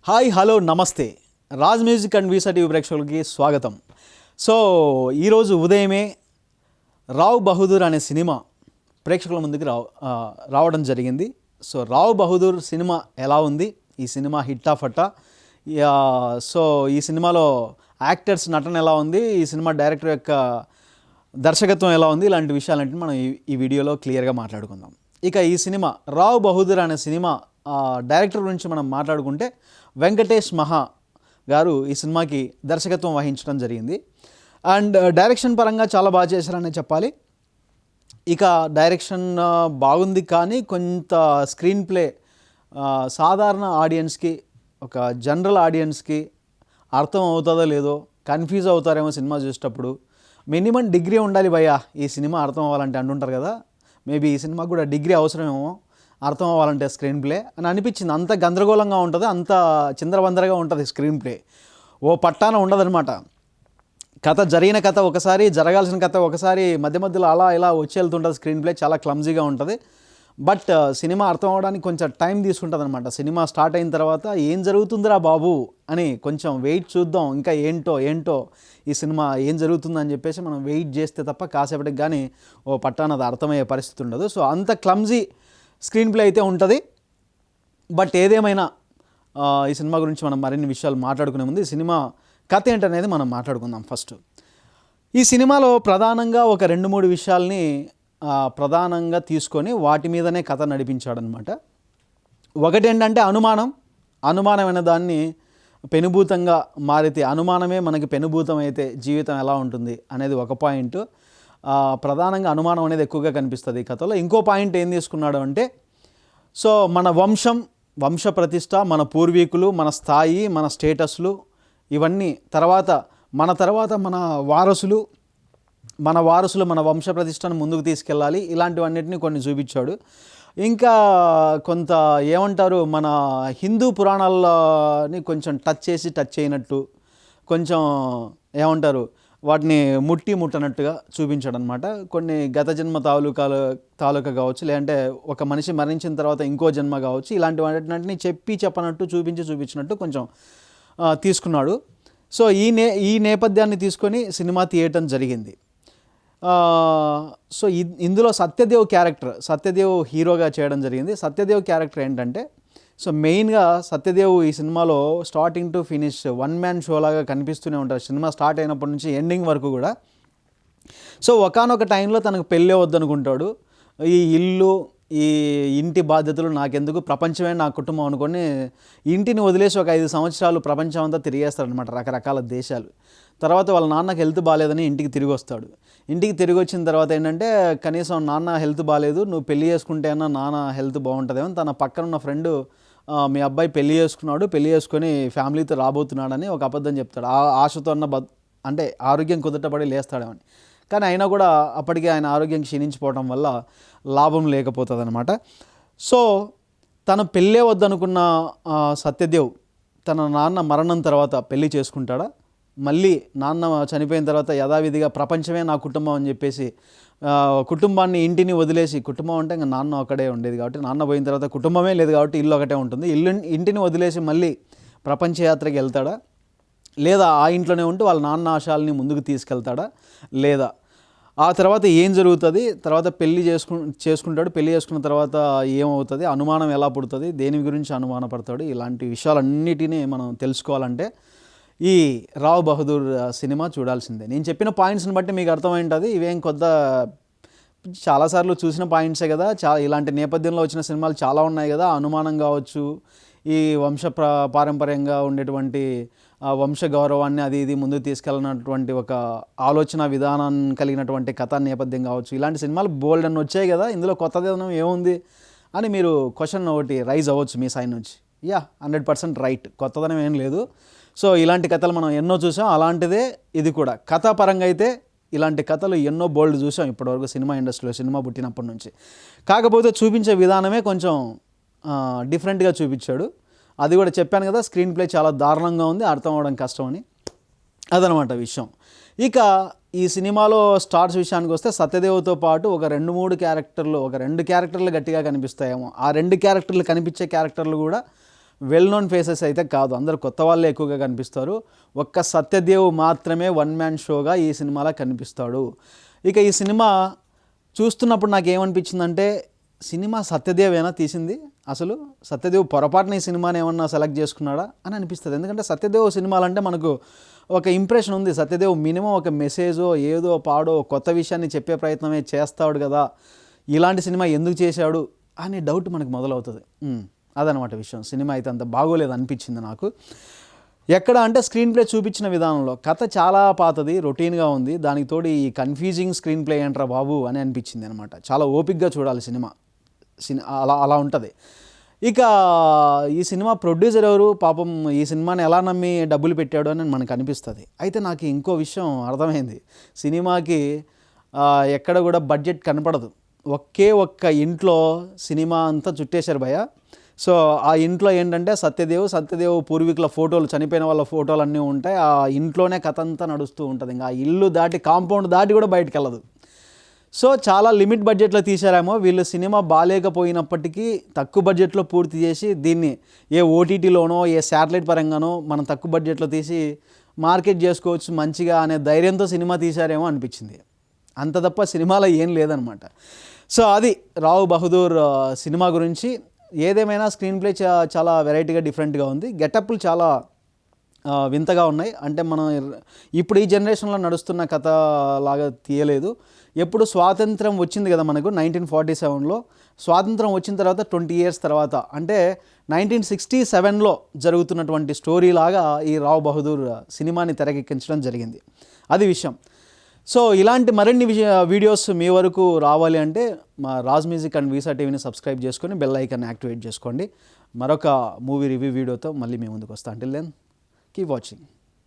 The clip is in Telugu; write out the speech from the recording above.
హాయ్ హలో నమస్తే. Raj music and visa TV ప్రేక్షకులకి స్వాగతం. సో ఈరోజు ఉదయమే రావ్ బహదూర్ అనే సినిమా ప్రేక్షకుల ముందుకు రావడం జరిగింది. సో రావ్ బహదూర్ సినిమా ఎలా ఉంది, ఈ సినిమా హిట్టా ఫట్టా, సో ఈ సినిమాలో యాక్టర్స్ నటన ఎలా ఉంది, ఈ సినిమా డైరెక్టర్ యొక్క దర్శకత్వం ఎలా ఉంది, ఇలాంటి విషయాలంటే మనం ఈ వీడియోలో క్లియర్గా మాట్లాడుకుందాం. ఇక ఈ సినిమా రావ్ బహదూర్ అనే సినిమా డైరెక్టర్ గురించి మనం మాట్లాడుకుంటే వెంకటేష్ మహా గారు ఈ సినిమాకి దర్శకత్వం వహించడం జరిగింది. అండ్ డైరెక్షన్ పరంగా చాలా బాగా చేశారనే చెప్పాలి. ఇక డైరెక్షన్ బాగుంది, కానీ కొంత స్క్రీన్ ప్లే సాధారణ ఆడియన్స్కి, ఒక జనరల్ ఆడియన్స్కి అర్థం అవుతుందో లేదో, కన్ఫ్యూజ్ అవుతారేమో సినిమా చూసేటప్పుడు. మినిమం డిగ్రీ ఉండాలి భయ్యా ఈ సినిమా అర్థం అవ్వాలంటే అంటుంటారు కదా, మేబీ ఈ సినిమాకి కూడా డిగ్రీ అవసరమేమో అర్థం అవ్వాలంటే స్క్రీన్ ప్లే అని అనిపించింది. అంత గందరగోళంగా ఉంటుంది, అంత చిందరవందరగా ఉంటుంది స్క్రీన్ ప్లే, ఓ పట్టాన ఉండదన్నమాట. కథ జరిగిన కథ ఒకసారి, జరగాల్సిన కథ ఒకసారి, మధ్య మధ్యలో అలా ఇలా వచ్చి వెళ్తుంటుంది. స్క్రీన్ ప్లే చాలా క్లమ్జీగా ఉంటుంది. బట్ సినిమా అర్థం అవ్వడానికి కొంచెం టైం తీసుకుంటుంది అనమాట. సినిమా స్టార్ట్ అయిన తర్వాత ఏం జరుగుతుందిరా బాబు అని కొంచెం వెయిట్ చూద్దాం, ఇంకా ఏంటో ఈ సినిమా ఏం జరుగుతుందని చెప్పేసి మనం వెయిట్ చేస్తే తప్ప కాసేపటికి కానీ ఓ పట్టాన అది అర్థమయ్యే పరిస్థితి ఉండదు. సో అంత క్లమ్జీ స్క్రీన్ ప్లే అయితే ఉంటుంది. బట్ ఏదేమైనా ఈ సినిమా గురించి మనం మరిన్ని విషయాలు మాట్లాడుకునే ముందు ఈ సినిమా కథ ఏంటనేది మనం మాట్లాడుకుందాం. ఫస్ట్ ఈ సినిమాలో ప్రధానంగా ఒక 2-3 విషయాల్ని ప్రధానంగా తీసుకొని వాటి మీదనే కథ నడిపించాడనమాట. ఒకటి ఏంటంటే అనుమానమైన దాన్ని పెనుభూతంగా మారితే, అనుమానమే మనకి పెనుభూతం అయితే జీవితం ఎలా ఉంటుంది అనేది ఒక పాయింట్. ప్రధానంగా అనుమానం అనేది ఎక్కువగా కనిపిస్తుంది ఈ కథలో. ఇంకో పాయింట్ ఏం తీసుకున్నాడు అంటే, సో మన వంశ ప్రతిష్ట, మన పూర్వీకులు, మన స్థాయి, మన స్టేటస్లు, ఇవన్నీ తర్వాత మన వారసులు మన వంశ ప్రతిష్టను ముందుకు తీసుకెళ్ళాలి, ఇలాంటివన్నిటిని కొన్ని చూపించాడు. ఇంకా కొంత ఏమంటారు, మన హిందూ పురాణాలని కొంచెం టచ్ చేయనట్టు, కొంచెం ఏమంటారు వాటిని ముట్టనట్టుగా చూపించాడు అనమాట. కొన్ని గత జన్మ తాలూకా కావచ్చు, లేదంటే ఒక మనిషి మరణించిన తర్వాత ఇంకో జన్మ కావచ్చు, ఇలాంటి వాటిని చెప్పనట్టు చూపించినట్టు కొంచెం తీసుకున్నాడు. సో ఈ నేపథ్యాన్ని తీసుకొని సినిమా తీయటం జరిగింది. సో ఇందులో సత్యదేవ్ హీరోగా చేయడం జరిగింది. సత్యదేవ్ క్యారెక్టర్ ఏంటంటే, సో మెయిన్గా సత్యదేవ్ ఈ సినిమాలో starting to finish one man show లాగా కనిపిస్తూనే ఉంటారు సినిమా స్టార్ట్ అయినప్పటి నుంచి ఎండింగ్ వరకు కూడా. సో ఒకానొక టైంలో తనకు పెళ్ళే వద్దనుకుంటాడు. ఈ ఇల్లు, ఈ ఇంటి బాధ్యతలు నాకెందుకు, ప్రపంచమే నా కుటుంబం అనుకొని ఇంటిని వదిలేసి ఒక 5 సంవత్సరాలు ప్రపంచం అంతా తిరిగేస్తాడనమాట, రకరకాల దేశాలు. తర్వాత వాళ్ళ నాన్నకి హెల్త్ బాగాలేదని ఇంటికి తిరిగి వస్తాడు. ఇంటికి తిరిగి వచ్చిన తర్వాత ఏంటంటే, కనీసం నాన్న హెల్త్ బాగాలేదు, నువ్వు పెళ్లి చేసుకుంటే అన్నా నాన్న హెల్త్ బాగుంటుందేమో, తన పక్కన ఉన్న ఫ్రెండ్ మీ అబ్బాయి పెళ్లి చేసుకొని ఫ్యామిలీతో రాబోతున్నాడని ఒక అబద్ధం చెప్తాడు. ఆశతో అంటే ఆరోగ్యం కుదుటపడి లేస్తాడేమని. కానీ అయినా కూడా అప్పటికే ఆయన ఆరోగ్యం క్షీణించిపోవడం వల్ల లాభం లేకపోతుంది అనమాట. సో తను పెళ్ళే వద్దనుకున్న సత్యదేవ్ తన నాన్న మరణం తర్వాత పెళ్ళి చేసుకుంటాడా, మళ్ళీ నాన్న చనిపోయిన తర్వాత యథావిధిగా ప్రపంచమే నా కుటుంబం అని చెప్పేసి కుటుంబాన్ని, ఇంటిని వదిలేసి, కుటుంబం అంటే ఇంకా నాన్న ఒకటే ఉండేది కాబట్టి, నాన్న పోయిన తర్వాత కుటుంబమే లేదు కాబట్టి ఇల్లు ఒకటే ఉంటుంది, ఇంటిని వదిలేసి మళ్ళీ ప్రపంచ యాత్రకి వెళ్తాడా, లేదా ఆ ఇంట్లోనే ఉంటూ వాళ్ళ నాన్న ఆశయాల్ని ముందుకు తీసుకెళ్తాడా, లేదా ఆ తర్వాత ఏం జరుగుతుంది, తర్వాత పెళ్ళి చేసుకుంటాడు, పెళ్ళి చేసుకున్న తర్వాత ఏమవుతుంది, అనుమానం ఎలా పుడుతుంది, దేని గురించి అనుమానపడతాడు, ఇలాంటి విషయాలన్నిటినీ మనం తెలుసుకోవాలంటే ఈ రావ్ బహదూర్ సినిమా చూడాల్సిందే. నేను చెప్పిన పాయింట్స్ని బట్టి మీకు అర్థమైంటుంది. ఇవేం కొత్త, చాలాసార్లు చూసిన పాయింట్సే కదా. ఇలాంటి నేపథ్యంలో వచ్చిన సినిమాలు చాలా ఉన్నాయి కదా. అనుమానం కావచ్చు, ఈ పారంపర్యంగా ఉండేటువంటి వంశ గౌరవాన్ని అది ఇది ముందుకు తీసుకెళ్ళినటువంటి ఒక ఆలోచన విధానం కలిగినటువంటి కథా నేపథ్యం కావచ్చు, ఇలాంటి సినిమాలు బోల్డ్ అని వచ్చాయి కదా. ఇందులో కొత్తదనం ఏముంది అని మీరు క్వశ్చన్ ఒకటి రైజ్ అవ్వచ్చు మీ సైడ్ నుంచి. 100% రైట్, కొత్తదనం ఏం లేదు. సో ఇలాంటి కథలు మనం ఎన్నో చూసాం, అలాంటిదే ఇది కూడా. కథాపరంగా అయితే ఇలాంటి కథలు ఎన్నో బోల్డ్ చూసాం ఇప్పటివరకు సినిమా ఇండస్ట్రీలో, సినిమా పుట్టినప్పటి నుంచి. కాకపోతే చూపించే విధానమే కొంచెం డిఫరెంట్గా చూపించాడు. అది కూడా చెప్పాను కదా, స్క్రీన్ ప్లే చాలా దారుణంగా ఉంది, అర్థం అవ్వడం కష్టమని. అదనమాట విషయం. ఇక ఈ సినిమాలో స్టార్స్ విషయానికి వస్తే, సత్యదేవ్తో పాటు ఒక 2-3 క్యారెక్టర్లు, ఒక 2 క్యారెక్టర్లు గట్టిగా కనిపిస్తాయేమో. ఆ 2 క్యారెక్టర్లు కనిపించే క్యారెక్టర్లు కూడా వెల్ నోన్ ఫేసెస్ అయితే కాదు, అందరు కొత్త వాళ్ళే ఎక్కువగా కనిపిస్తారు. ఒక్క సత్యదేవ్ మాత్రమే వన్ మ్యాన్ షోగా ఈ సినిమాలో కనిపిస్తాడు. ఇక ఈ సినిమా చూస్తున్నప్పుడు నాకు ఏమనిపించిందంటే, సినిమా సత్యదేవేనా తీసింది, అసలు సత్యదేవ్ పొరపాటున ఈ సినిమాని ఏమన్నా సెలెక్ట్ చేసుకున్నాడా అని అనిపిస్తుంది. ఎందుకంటే సత్యదేవ్ సినిమాలంటే మనకు ఒక ఇంప్రెషన్ ఉంది, సత్యదేవ్ మినిమం ఒక మెసేజో ఏదో పాడో కొత్త విషయాన్ని చెప్పే ప్రయత్నమే చేస్తాడు కదా, ఇలాంటి సినిమా ఎందుకు చేశాడు అనే డౌట్ మనకు మొదలవుతుంది. అదనమాట విషయం. సినిమా అయితే అంత బాగోలేదు అనిపించింది నాకు. ఎక్కడ అంటే స్క్రీన్ ప్లే చూపించిన విధానంలో కథ చాలా పాతది, రొటీన్గా ఉంది. దానికి తోడు ఈ కన్ఫ్యూజింగ్ స్క్రీన్ ప్లే ఏంట్రా బాబు అని అనిపించింది అనమాట. చాలా ఓపిక్గా చూడాలి సినిమా, అలా ఉంటుంది. ఇక ఈ సినిమా ప్రొడ్యూసర్ ఎవరు పాపం, ఈ సినిమాని ఎలా నమ్మి డబ్బులు పెట్టాడు అని మనకు అనిపిస్తుంది. అయితే నాకు ఇంకో విషయం అర్థమైంది, సినిమాకి ఎక్కడ కూడా బడ్జెట్ కనపడదు. ఒక్క ఇంట్లో సినిమా అంతా చుట్టేశారు భయ. సో ఆ ఇంట్లో ఏంటంటే సత్యదేవ్ పూర్వీకుల ఫోటోలు, చనిపోయిన వాళ్ళ ఫోటోలు అన్నీ ఉంటాయి. ఆ ఇంట్లోనే కథ అంతా నడుస్తూ ఉంటుంది. ఇంకా ఆ ఇల్లు దాటి, కాంపౌండ్ దాటి కూడా బయటకు వెళ్ళదు. సో చాలా లిమిట్ బడ్జెట్లో తీశారేమో వీళ్ళు. సినిమా బాగాలేకపోయినప్పటికీ తక్కువ బడ్జెట్లో పూర్తి చేసి దీన్ని ఏ ఓటీటీలోనో ఏ శాటిలైట్ పరంగానో మనం తక్కువ బడ్జెట్లో తీసి మార్కెట్ చేసుకోవచ్చు మంచిగా అనే ధైర్యంతో సినిమా తీశారేమో అనిపించింది. అంత తప్ప సినిమాలో ఏం లేదనమాట. సో అది రావ్ బహదూర్ సినిమా గురించి. ఏదేమైనా స్క్రీన్ ప్లే చాలా వెరైటీగా, డిఫరెంట్గా ఉంది. గెటప్లు చాలా వింతగా ఉన్నాయి. అంటే మనం ఇప్పుడు ఈ జనరేషన్లో నడుస్తున్న కథ లాగా తీయలేదు. ఎప్పుడు స్వాతంత్రం వచ్చింది కదా మనకు 1947లో, స్వాతంత్రం వచ్చిన తర్వాత 20 years తర్వాత, అంటే 1967లో జరుగుతున్నటువంటి స్టోరీ లాగా ఈ రావ్ బహదూర్ సినిమాని తెరకెక్కించడం జరిగింది. అది విషయం. సో ఇలాంటి మరిన్ని వీడియోస్ మీ వరకు రావాలి అంటే మా రాజ్ మ్యూజిక్ అండ్ వీసా టీవీని సబ్స్క్రైబ్ చేసుకొని బెల్ ఐకాన్ యాక్టివేట్ చేసుకోండి. మరొక మూవీ రివ్యూ వీడియోతో మళ్ళీ మీ ముందుకు వస్తాను. Until then keep watching.